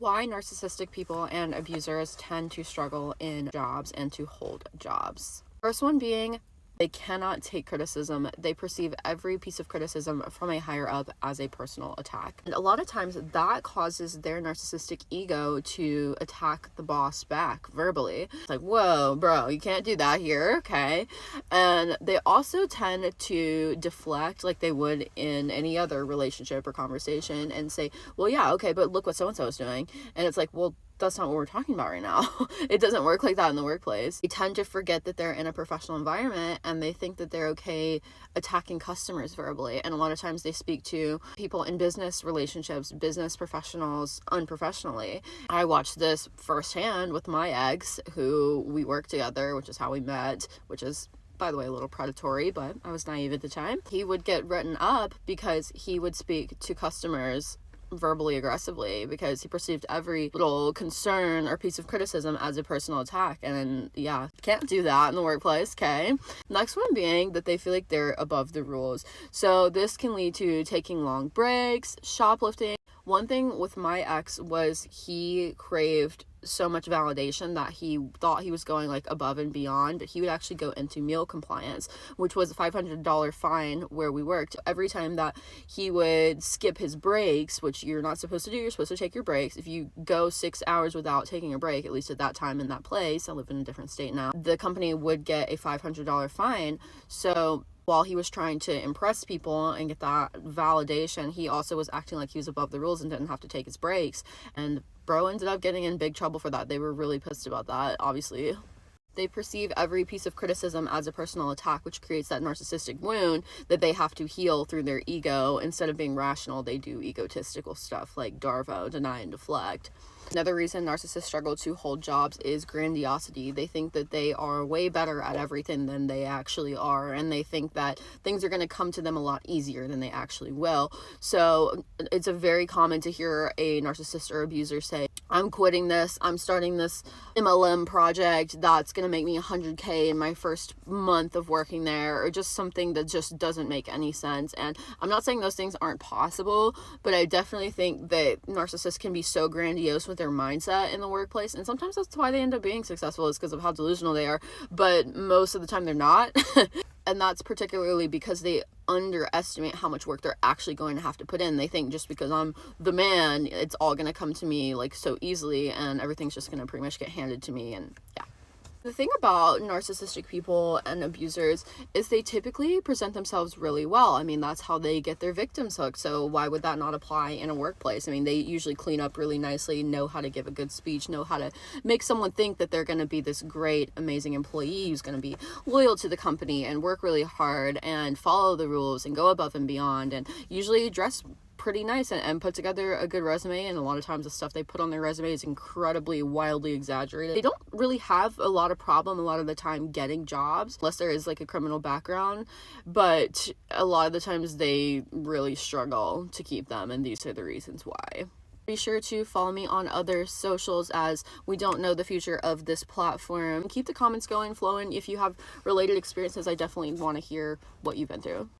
Why narcissistic people and abusers tend to struggle in jobs and to hold jobs. First one being they cannot take criticism. They perceive every piece of criticism from a higher up as a personal attack. And a lot of times that causes their narcissistic ego to attack the boss back verbally. It's like, whoa, bro, you can't do that here, okay? And they also tend to deflect like they would in any other relationship or conversation and say, well, yeah, okay, but look what so-and-so is doing. And it's like, well, that's not what we're talking about right now. It doesn't work like that in the workplace. They tend to forget that they're in a professional environment and they think that they're okay attacking customers verbally. And a lot of times they speak to people in business relationships, business professionals, unprofessionally. I watched this firsthand with my ex, who we worked together, which is how we met, which is, by the way, a little predatory, but I was naive at the time. He would get written up because he would speak to customers verbally aggressively because he perceived every little concern or piece of criticism as a personal attack. And yeah, can't do that in the workplace. Okay, next one being that they feel like they're above the rules. So this can lead to taking long breaks, shoplifting. One thing with my ex was he craved so much validation that he thought he was going like above and beyond, but he would actually go into meal compliance, which was a $500 fine where we worked. Every time that he would skip his breaks, which you're not supposed to do, you're supposed to take your breaks. If you go 6 hours without taking a break, at least at that time in that place, I live in a different state now, the company would get a $500 fine. So while he was trying to impress people and get that validation, he also was acting like he was above the rules and didn't have to take his breaks. And bro ended up getting in big trouble for that. They were really pissed about that, obviously. They perceive every piece of criticism as a personal attack, which creates that narcissistic wound that they have to heal through their ego. Instead of being rational, they do egotistical stuff like Darvo, deny and deflect. Another reason narcissists struggle to hold jobs is grandiosity. They think that they are way better at everything than they actually are, and they think that things are going to come to them a lot easier than they actually will. So it's a very common to hear a narcissist or abuser say, I'm quitting this, I'm starting this MLM project that's going to make me 100K in my first month of working there, or just something that just doesn't make any sense. And I'm not saying those things aren't possible, but I definitely think that narcissists can be so grandiose with their mindset in the workplace, and sometimes that's why they end up being successful, is because of how delusional they are, but most of the time they're not. And that's particularly because they underestimate how much work they're actually going to have to put in. They think just because I'm the man, it's all going to come to me like so easily, and everything's just going to pretty much get handed to me. And yeah. The thing about narcissistic people and abusers is they typically present themselves really well. I mean, that's how they get their victims hooked. So why would that not apply in a workplace? I mean, they usually clean up really nicely, know how to give a good speech, know how to make someone think that they're going to be this great, amazing employee who's going to be loyal to the company and work really hard and follow the rules and go above and beyond, and usually dress pretty nice and put together a good resume. And a lot of times the stuff they put on their resume is incredibly wildly exaggerated. They don't really have a lot of problem a lot of the time getting jobs unless there is like a criminal background, but a lot of the times they really struggle to keep them, and these are the reasons why. Be sure to follow me on other socials, as we don't know the future of this platform. Keep the comments going, flowing. If you have related experiences, I definitely want to hear what you've been through.